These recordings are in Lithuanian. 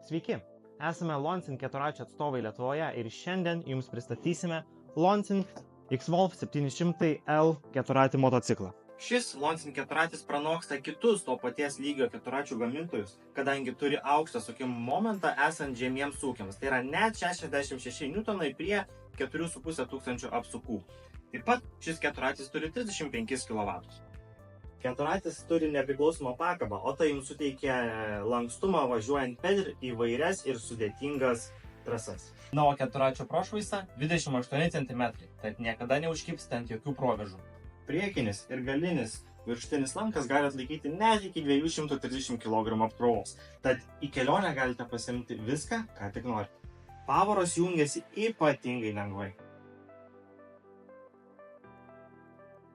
Sveiki, esame Launching keturračių atstovai Lietuvoje ir šiandien jums pristatysime Launching X-Wolf 700L keturratį motociklą. Šis Launching keturratis pranoksta kitus to paties lygio keturračių gamintojus, kadangi turi aukštą sukimo momentą esant žemiems sūkiams. Tai yra net 66 N prie 4,5 tūkstančių apsukų. Taip pat šis keturratis turi 35 kW. Keturratis turi nepriklausomą pakabą, o tai jums suteikia lankstumą važiuojant per įvairias ir sudėtingas trasas. Na, o keturračio prošvaisa 28 cm, tad niekada neužkibsite ant jokių proveržų. Priekinis ir galinis viršutinis lankas gali atlaikyti net iki 230 kg apkrovos, tad į kelionę galite pasiimti viską, ką tik norite. Pavaros jungiasi ypatingai lengvai.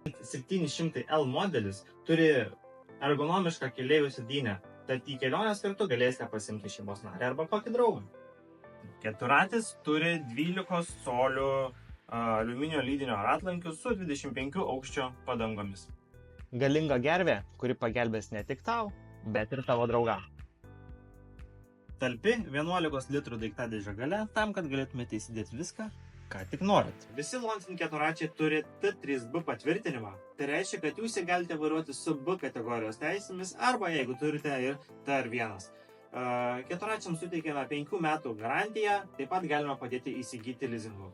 700L modelis turi ergonomišką keleivių sėdynę, tad į kelionės kartu galėsite pasiimti šeimos narį arba kokį draugą. Keturratis turi 12 colių aliuminio lydinio ratlankių su 25 aukščio padangomis. Galinga gervė, kuri pagelbės ne tik tau, bet ir tavo draugam. Talpi 11 litrų daiktadėžė gale tam, kad galėtumėte įsidėti viską, ką tik norit. Visi Launching keturračiai turi T3B patvirtinimą. Tai reiškia, kad jūs galite vairuoti su B kategorijos teisėmis arba jeigu turite ir TR1. Keturračiams suteikiame 5 metų garantiją, taip pat galime padėti įsigyti lizingu.